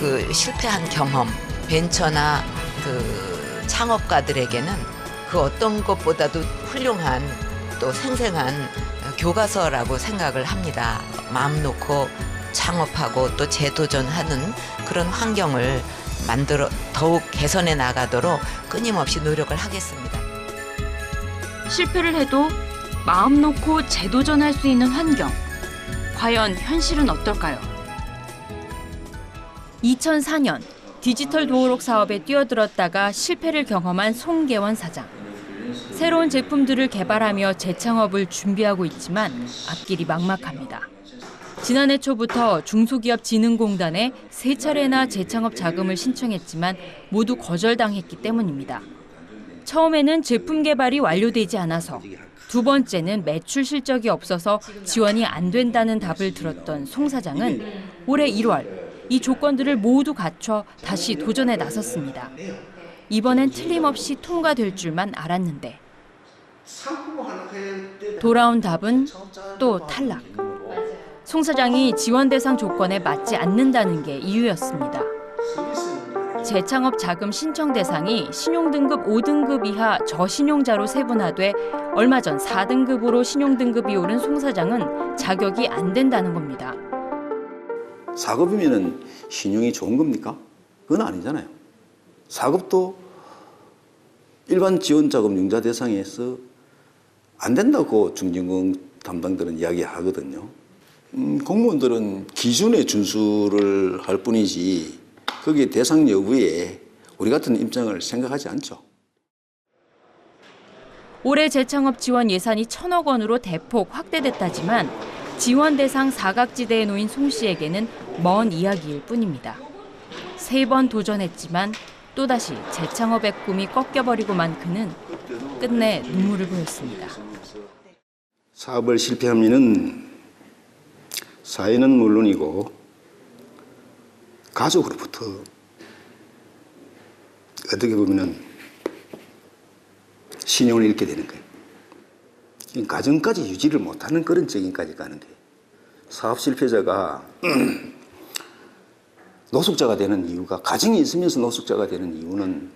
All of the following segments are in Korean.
그 실패한 경험, 벤처나 그 창업가들에게는 그 어떤 것보다도 훌륭한 또 생생한 교과서라고 생각을 합니다. 마음 놓고 창업하고 또 재도전하는 그런 환경을 만들어 더욱 개선해 나가도록 끊임없이 노력을 하겠습니다. 실패를 해도 마음 놓고 재도전할 수 있는 환경. 과연 현실은 어떨까요? 2004년 디지털 도어록 사업에 뛰어들었다가 실패를 경험한 송계원 사장. 새로운 제품들을 개발하며 재창업을 준비하고 있지만 앞길이 막막합니다. 지난해 초부터 중소기업진흥공단에 3차례나 재창업 자금을 신청했지만 모두 거절당했기 때문입니다. 처음에는 제품 개발이 완료되지 않아서, 두 번째는 매출 실적이 없어서 지원이 안 된다는 답을 들었던 송 사장은 올해 1월 이 조건들을 모두 갖춰 다시 도전에 나섰습니다. 이번엔 틀림없이 통과될 줄만 알았는데 돌아온 답은 또 탈락. 송 사장이 지원 대상 조건에 맞지 않는다는 게 이유였습니다. 재창업 자금 신청 대상이 신용등급 5등급 이하 저신용자로 세분화돼 얼마 전 4등급으로 신용등급이 오른 송 사장은 자격이 안 된다는 겁니다. 4급이면 신용이 좋은 겁니까? 그건 아니잖아요. 4급도 일반 지원자금 융자 대상에서 안 된다고 중진공 담당들은 이야기하거든요. 공무원들은 기준에 준수를 할 뿐이지 거기에 대상 여부에 우리 같은 입장을 생각하지 않죠. 올해 재창업 지원 예산이 1,000억 원으로 대폭 확대됐다지만 지원 대상 사각지대에 놓인 송 씨에게는 먼 이야기일 뿐입니다. 3번 도전했지만 또다시 재창업의 꿈이 꺾여버리고 만 그는 끝내 눈물을 보였습니다. 사업을 실패하면은 사회는 물론이고 가족으로부터 어떻게 보면은 신용을 잃게 되는 거예요. 가정까지 유지를 못하는 그런 책임까지 가는 거예요. 사업 실패자가 노숙자가 되는 이유가, 가정이 있으면서 노숙자가 되는 이유는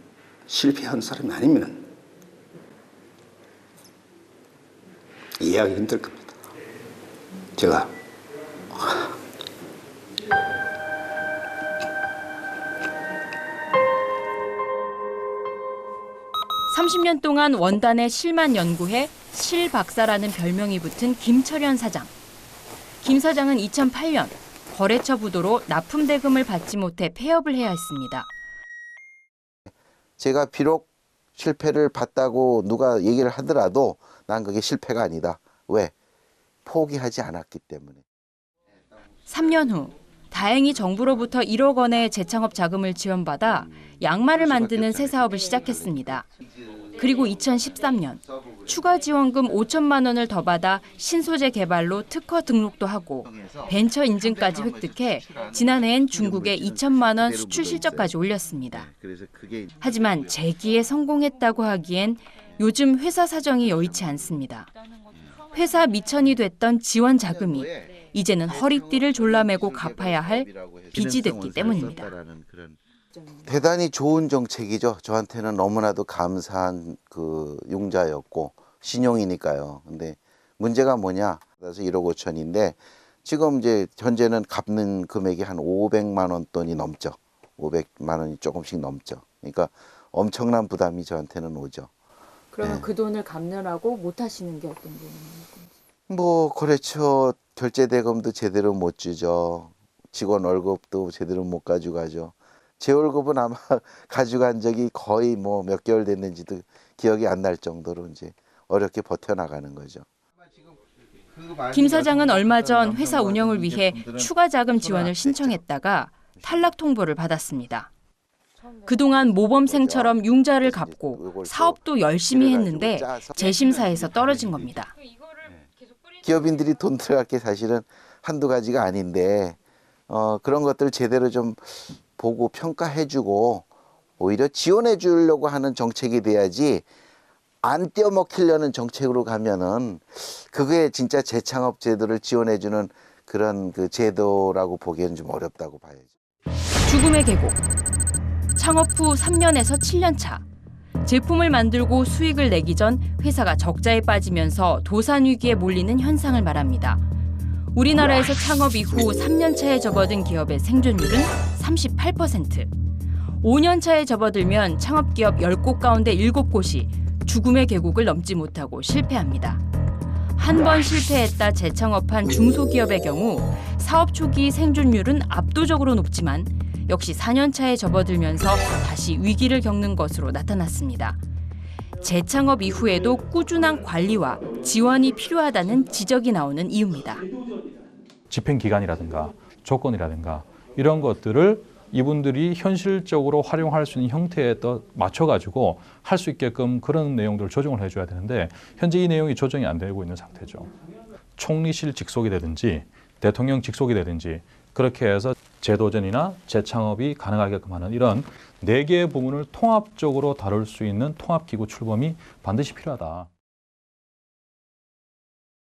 실패한 사람이 아니면 이해하기 힘들 겁니다. 제가 30년 동안 원단의 실만 연구해 실박사라는 별명이 붙은 김철현 사장. 김 사장은 2008년 거래처 부도로 납품 대금을 받지 못해 폐업을 해야 했습니다. 제가 비록 실패를 봤다고 누가 얘기를 하더라도 난 그게 실패가 아니다. 왜? 포기하지 않았기 때문에. 3년 후 다행히 정부로부터 1억 원의 재창업 자금을 지원받아 양말을 만드는 새 사업을 시작했습니다. 그리고 2013년 추가 지원금 5천만 원을 더 받아 신소재 개발로 특허 등록도 하고 벤처 인증까지 획득해 지난해엔 중국에 2천만 원 수출 실적까지 올렸습니다. 하지만 재기에 성공했다고 하기엔 요즘 회사 사정이 여의치 않습니다. 회사 미천이 됐던 지원 자금이 이제는 허리띠를 졸라매고 갚아야 할 빚이 됐기 때문입니다. 대단히 좋은 정책이죠. 저한테는 너무나도 감사한 그 융자였고 신용이니까요. 근데 문제가 뭐냐? 그래서 1억 5천인데 지금 이제 현재는 갚는 금액이 한 500만 원 돈이 넘죠. 500만 원이 조금씩 넘죠. 그러니까 엄청난 부담이 저한테는 오죠. 그러면 그 돈을 갚느라고 못 하시는 게 어떤 부분입니까? 뭐 거래처 결제 대금도 제대로 못 주죠. 직원 월급도 제대로 못 가져가죠. 제 월급은 아마 가져간 적이 거의 뭐 몇 개월 됐는지도 기억이 안 날 정도로 이제 어렵게 버텨나가는 거죠. 김 사장은 얼마 전 회사 운영을 위해 추가 자금 지원을 신청했다가 탈락 통보를 받았습니다. 그동안 모범생처럼 융자를 갚고 사업도 열심히 했는데 재심사에서 떨어진 겁니다. 기업인들이 돈 들어갈 게 사실은 한두 가지가 아닌데 그런 것들 제대로 좀 보고 평가해주고 오히려 지원해 주려고 하는 정책이 돼야지 안 떼어먹히려는 정책으로 가면은 그게 진짜 재창업 제도를 지원해 주는 그런 그 제도라고 보기에는 좀 어렵다고 봐야죠. 죽음의 계곡. 창업 후 3년에서 7년 차. 제품을 만들고 수익을 내기 전 회사가 적자에 빠지면서 도산 위기에 몰리는 현상을 말합니다. 우리나라에서 창업 이후 3년 차에 접어든 기업의 생존율은 38%. 5년 차에 접어들면 창업기업 10곳 가운데 7곳이 죽음의 계곡을 넘지 못하고 실패합니다. 한 번 실패했다 재창업한 중소기업의 경우 사업 초기 생존율은 압도적으로 높지만 역시 4년 차에 접어들면서 다시 위기를 겪는 것으로 나타났습니다. 재창업 이후에도 꾸준한 관리와 지원이 필요하다는 지적이 나오는 이유입니다. 집행기간이라든가 조건이라든가 이런 것들을 이분들이 현실적으로 활용할 수 있는 형태에 또 맞춰가지고 할 수 있게끔 그런 내용들을 조정을 해줘야 되는데 현재 이 내용이 조정이 안 되고 있는 상태죠. 총리실 직속이 되든지 대통령 직속이 되든지 그렇게 해서 재도전이나 재창업이 가능하게끔 하는 이런 4개의 부문을 통합적으로 다룰 수 있는 통합기구 출범이 반드시 필요하다.